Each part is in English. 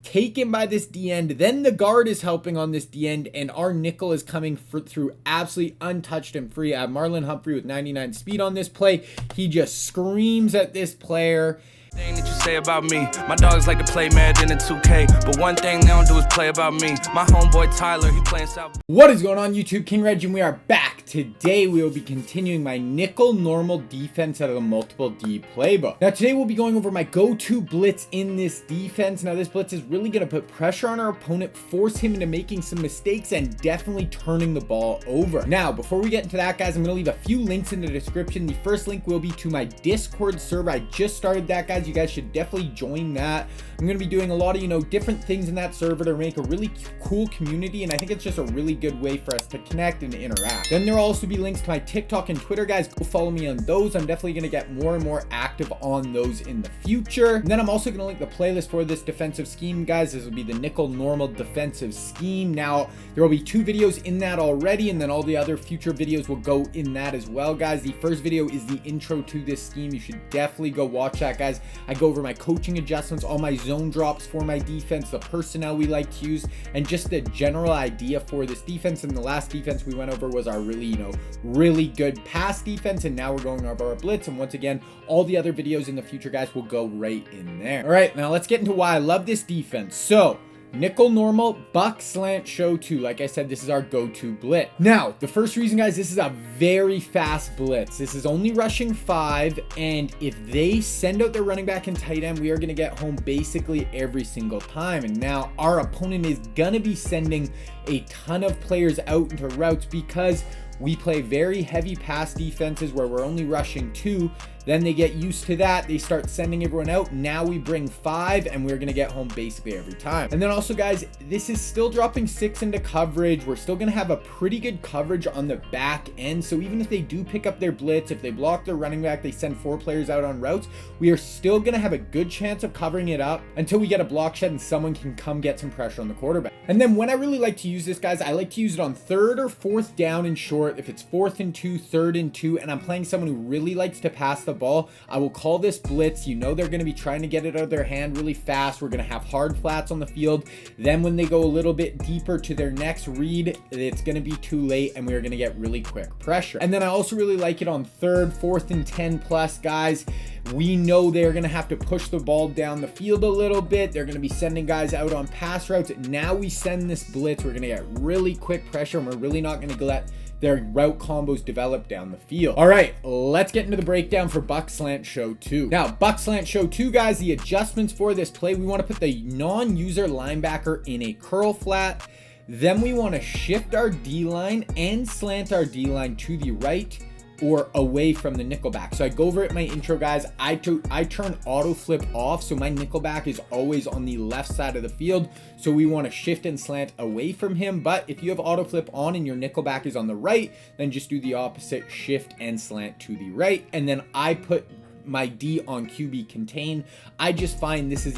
taken by this D end. Then the guard is helping on this D end, and our nickel is coming through absolutely untouched and free. I have Marlon Humphrey with 99 speed on this play. He just screams at this player. Thing that you say about me, my dogs like to play Madden in 2K, but one thing they don't do is play about me. My homeboy Tyler, he playing South. What is going on, YouTube? King Reg, and we are back. Today we will be continuing my nickel normal defense out of the multiple D playbook. Now today we'll be going over my go-to blitz in this defense. Now this blitz is really going to put pressure on our opponent, force him into making some mistakes, and definitely turning the ball over. Now before we get into that, guys, I'm going to leave a few links in the description. The first link will be to my Discord server. I just started that, guys. You guys should definitely join that. I'm going to be doing a lot of, different things in that server to make a really cool community, and I think it's just a really good way for us to connect and interact. Then there will also be links to my TikTok and Twitter, guys. Go follow me on those. I'm definitely going to get more and more active on those in the future. And then I'm also going to link the playlist for this defensive scheme, guys. This will be the nickel normal defensive scheme. Now there will be 2 videos in that already, and then all the other future videos will go in that as well, guys. The first video is the intro to this scheme. You should definitely go watch that, guys. I go over my coaching adjustments, all my zone drops for my defense, the personnel we like to use, and just the general idea for this defense. And the last defense we went over was our really good pass defense, and now we're going over our blitz. And once again, all the other videos in the future, guys, will go right in there. All right, now let's get into why I love this defense. So nickel normal, Buck Slant Show 2. Like I said, this is our go-to blitz. Now, the first reason, guys, this is a very fast blitz. This is only rushing 5, and if they send out their running back and tight end, we are going to get home basically every single time. And now our opponent is going to be sending a ton of players out into routes because we play very heavy pass defenses where we're only rushing 2. Then they get used to that. They start sending everyone out. Now we bring 5, and we're going to get home basically every time. And then also, guys, this is still dropping 6 into coverage. We're still going to have a pretty good coverage on the back end. So even if they do pick up their blitz, if they block their running back, they send 4 players out on routes, we are still going to have a good chance of covering it up until we get a block shed and someone can come get some pressure on the quarterback. And then when I really like to use this, guys, I like to use it on 3rd or 4th down and short. If it's 4th and 2, 3rd and 2, and I'm playing someone who really likes to pass the ball, I will call this blitz. They're going to be trying to get it out of their hand really fast. We're going to have hard flats on the field. Then when they go a little bit deeper to their next read, it's going to be too late, and we're going to get really quick pressure. And then I also really like it on 3rd, 4th and 10 plus, guys. We know they're going to have to push the ball down the field a little bit. They're going to be sending guys out on pass routes. Now we send this blitz. We're going to get really quick pressure, and we're really not going to let their route combos develop down the field. All right, let's get into the breakdown for Buck Slant Show 2. Now, Buck Slant Show 2, guys, the adjustments for this play, we want to put the non-user linebacker in a curl flat. Then we want to shift our D-line and slant our D-line to the right or away from the nickelback. So I go over it in my intro, guys. I turn auto flip off, so my nickelback is always on the left side of the field. So we want to shift and slant away from him. But if you have auto flip on and your nickelback is on the right, then just do the opposite, shift and slant to the right. And then I put my D on QB contain. I just find this is,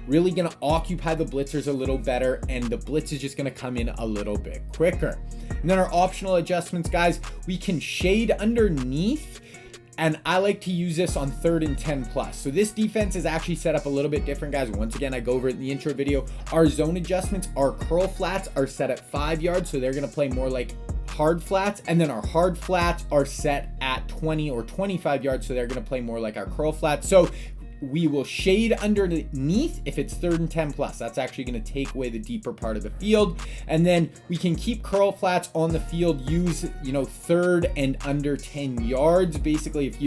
really going to occupy the blitzers a little better, and the blitz is just going to come in a little bit quicker. And then our optional adjustments, guys, we can shade underneath, and I like to use this on 3rd and 10 plus. So this defense is actually set up a little bit different, guys. Once again, I go over it in the intro video. Our zone adjustments, our curl flats are set at 5 yards, so they're going to play more like hard flats, and then our hard flats are set at 20 or 25 yards, so they're going to play more like our curl flats. So we will shade underneath if it's 3rd and 10 plus. That's actually going to take away the deeper part of the field. And then we can keep curl flats on the field, use 3rd and under 10 yards. Basically, if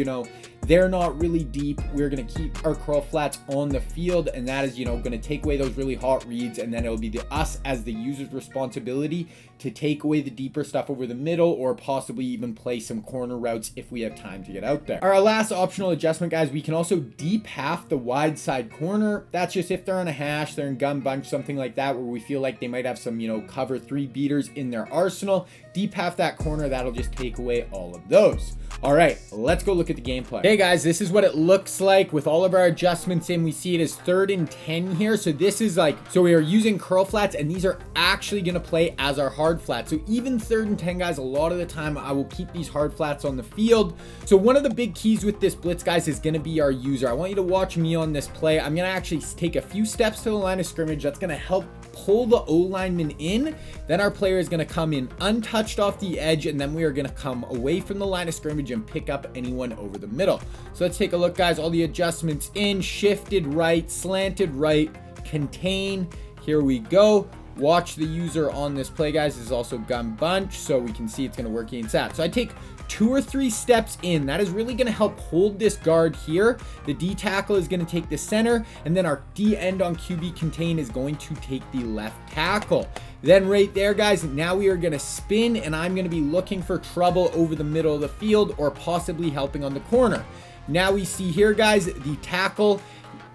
they're not really deep, we're going to keep our curl flats on the field, and that is going to take away those really hot reads, and then it'll be us as the user's responsibility to take away the deeper stuff over the middle, or possibly even play some corner routes if we have time to get out there. Our last optional adjustment, guys, we can also deep half the wide side corner. That's just if they're on a hash, they're in gun bunch, something like that, where we feel like they might have some cover 3 beaters in their arsenal. Deep half that corner, that'll just take away all of those. All right, let's go look at the gameplay. Hey guys, this is what it looks like with all of our adjustments in. We see it as 3rd and 10 here. So this is like, so we are using curl flats, and these are actually going to play as our hard flats. So even 3rd and 10, guys, a lot of the time I will keep these hard flats on the field. So one of the big keys with this blitz, guys, is going to be our user. I want you to watch me on this play. I'm going to actually take a few steps to the line of scrimmage. That's going to help pull the O-lineman in. Then our player is going to come in untouched off the edge, and then we are going to come away from the line of scrimmage and pick up anyone over the middle. So let's take a look, guys. All the adjustments in, shifted right, slanted right, contain. Here we go. Watch the user on this play, guys. This is also gun bunch, so we can see it's going to work against that. So I take 2 or 3 steps in. That is really going to help hold this guard here. The D tackle is going to take the center, and then our D end on QB contain is going to take the left tackle. Then right there, guys, now we are going to spin, and I'm going to be looking for trouble over the middle of the field or possibly helping on the corner. Now we see here, guys, the tackle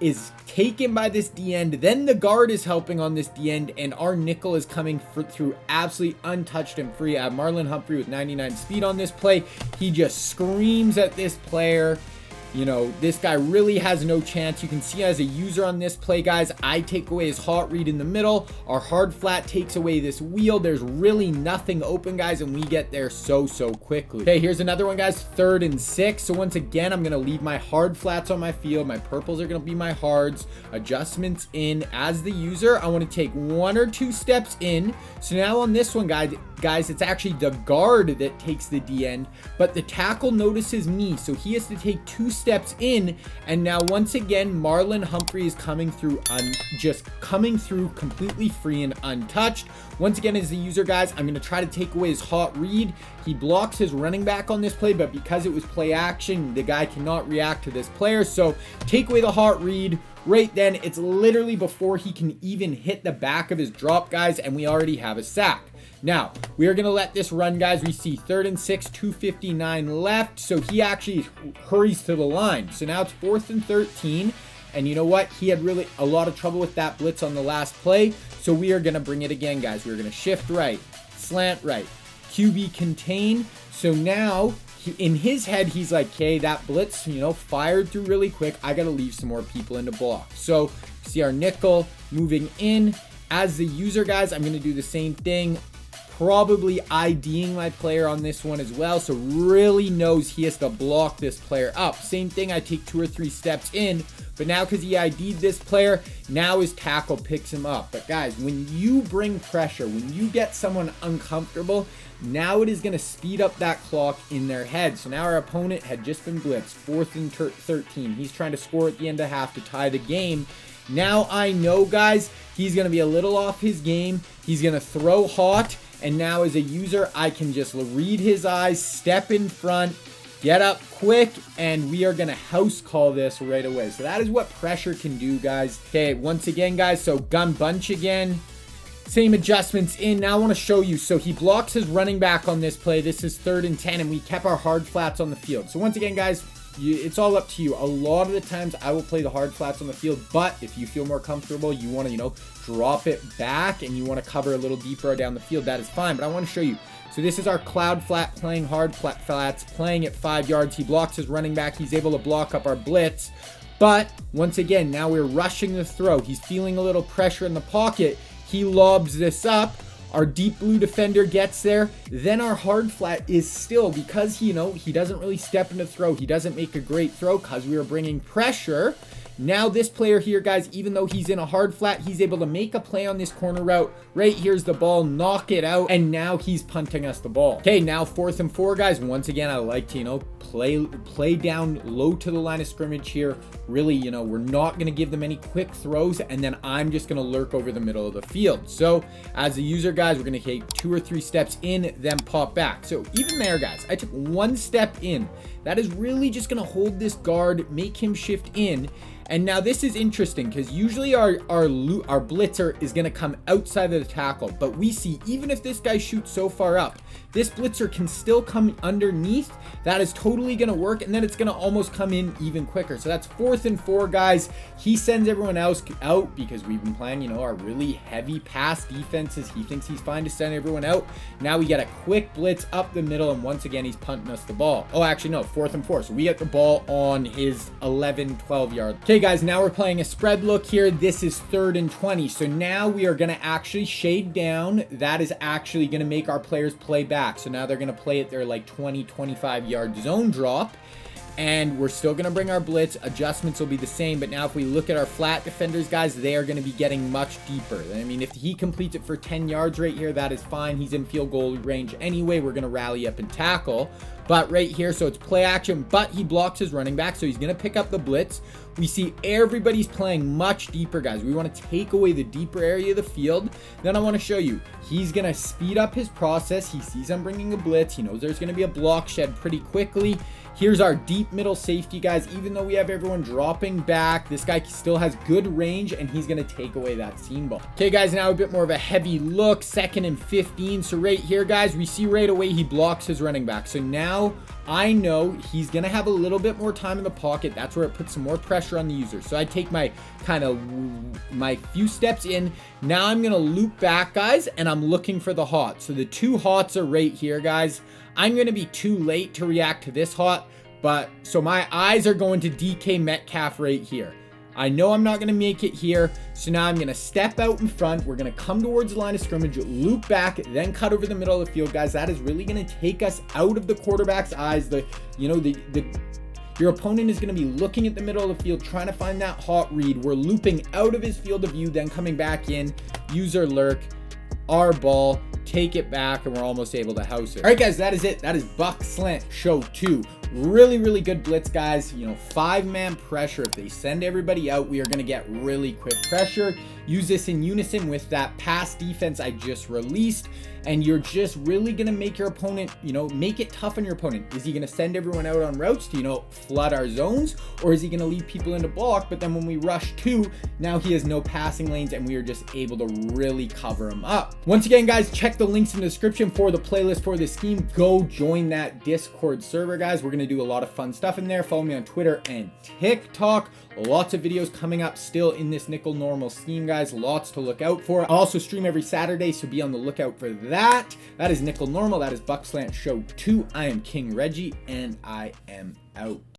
is taken by this D end, then the guard is helping on this D end, and our nickel is coming through absolutely untouched and free. I have Marlon Humphrey with 99 speed on this play. He just screams at this player. You know, this guy really has no chance. You can see as a user on this play, guys, I take away his hot read in the middle. Our hard flat takes away this wheel. There's really nothing open, guys, and we get there so quickly. Okay, here's another one, guys, 3rd and 6. So once again, I'm going to leave my hard flats on my field. My purples are going to be my hards. Adjustments in as the user. I want to take 1 or 2 steps in. So now on this one, guys, it's actually the guard that takes the D end, but the tackle notices me, so he has to take 2 steps in, and now once again Marlon Humphrey is coming through just coming through completely free and untouched. Once again, as the user, guys, I'm going to try to take away his hot read. He blocks his running back on this play, but because it was play action, the guy cannot react to this player, so take away the hot read. Right then, it's literally before he can even hit the back of his drop, guys, and we already have a sack. Now, we are going to let this run, guys. We see 3rd and 6, 2:59 left, so he actually hurries to the line. So now it's 4th and 13, and you know what? He had really a lot of trouble with that blitz on the last play, so we are going to bring it again, guys. We're going to shift right, slant right, QB contain. So now, in his head, he's like, okay, that blitz, you know, fired through really quick. I got to leave some more people in the block. So see our nickel moving in. As the user, guys, I'm going to do the same thing. Probably IDing my player on this one as well. So really knows he has to block this player up. Same thing, I take 2 or 3 steps in. But now because he ID'd this player, now his tackle picks him up. But guys, when you bring pressure, when you get someone uncomfortable, now it is going to speed up that clock in their head. So now our opponent had just been blitzed, 4th and 13. He's trying to score at the end of half to tie the game. Now I know, guys, he's going to be a little off his game. He's going to throw hot. And now as a user, I can just read his eyes, step in front, get up quick, and we are going to house call this right away. So that is what pressure can do, guys. Okay, once again, guys, so gun bunch again. Same adjustments in. Now I want to show you. So he blocks his running back on this play. This is 3rd and 10, and we kept our hard flats on the field. So once again, guys, it's all up to you. A lot of the times I will play the hard flats on the field, but if you feel more comfortable, you want to, you know, drop it back and you want to cover a little deeper down the field, that is fine. But I want to show you. So this is our cloud flat playing hard flats, playing at 5 yards. He blocks his running back. He's able to block up our blitz. But once again, now we're rushing the throw. He's feeling a little pressure in the pocket. He lobs this up. Our deep blue defender gets there. Then our hard flat is still, because he doesn't really step into throw. He doesn't make a great throw because we were bringing pressure. Now this player here, guys, even though he's in a hard flat, he's able to make a play on this corner route. Right here's the ball, knock it out, and now he's punting us the ball. Okay, now 4th and 4, guys. Once again, I like to, play down low to the line of scrimmage here. Really, we're not going to give them any quick throws, and then I'm just going to lurk over the middle of the field. So as a user, guys, we're going to take 2 or 3 steps in, then pop back. So even there, guys, I took 1 step in. That is really just going to hold this guard, make him shift in. And now this is interesting because usually our blitzer is going to come outside of the tackle. But we see even if this guy shoots so far up, this blitzer can still come underneath. That is totally going to work. And then it's going to almost come in even quicker. So that's 4th and 4, guys. He sends everyone else out because we've been playing, you know, our really heavy pass defenses. He thinks he's fine to send everyone out. Now we get a quick blitz up the middle. And once again, he's punting us the ball. Oh, actually, no, 4th and 4. So we get the ball on his 11, 12 yard. Okay, guys, now we're playing a spread look here. This is 3rd and 20. So now we are going to actually shade down. That is actually going to make our players play back. So now they're going to play at their like 20, 25 yard zone drop. And we're still going to bring our blitz. Adjustments will be the same. But now if we look at our flat defenders, guys, they are going to be getting much deeper. I mean, if he completes it for 10 yards right here, that is fine. He's in field goal range anyway. We're going to rally up and tackle. But right here, so it's play action, but he blocks his running back, so he's going to pick up the blitz. We see everybody's playing much deeper, guys. We want to take away the deeper area of the field. Then I want to show you, he's going to speed up his process. He sees I'm bringing a blitz. He knows there's going to be a block shed pretty quickly. Here's our deep middle safety, guys. Even though we have everyone dropping back, this guy still has good range, and he's going to take away that seam ball. Okay, guys, now a bit more of a heavy look. 2nd and 15. So right here, guys, we see right away he blocks his running back. So now I know he's going to have a little bit more time in the pocket. That's where it puts some more pressure on the user. So I take my few steps in. Now I'm going to loop back, guys, and I'm looking for the hot. So the 2 hots are right here, guys. I'm going to be too late to react to this hot, but so my eyes are going to DK Metcalf right here. I know I'm not going to make it here, so now I'm going to step out in front. We're going to come towards the line of scrimmage, loop back, then cut over the middle of the field, guys. That is really going to take us out of the quarterback's eyes. Your opponent is going to be looking at the middle of the field, trying to find that hot read. We're looping out of his field of view, then coming back in, user lurk, our ball, take it back, and we're almost able to house it. All right, guys, that is it. That is Buck Slant Show 2. Really, really good blitz, guys. You know, 5-man pressure. If they send everybody out, we are going to get really quick pressure. Use this in unison with that pass defense I just released, and you're just really going to make your opponent, you know, make it tough on your opponent. Is he going to send everyone out on routes to, you know, flood our zones, or is he going to leave people into block? But then when we rush 2, now he has no passing lanes, and we are just able to really cover him up. Once again, guys, check the links in the description for the playlist for this scheme. Go join that Discord server, guys. We're going to do a lot of fun stuff in there. Follow me on Twitter and TikTok. Lots of videos coming up still in this nickel normal scheme, guys. Lots to look out for. I also stream every Saturday, so be on the lookout for that. That is nickel normal. That is Buck Slant Show 2. I am King Reggie, and I am out.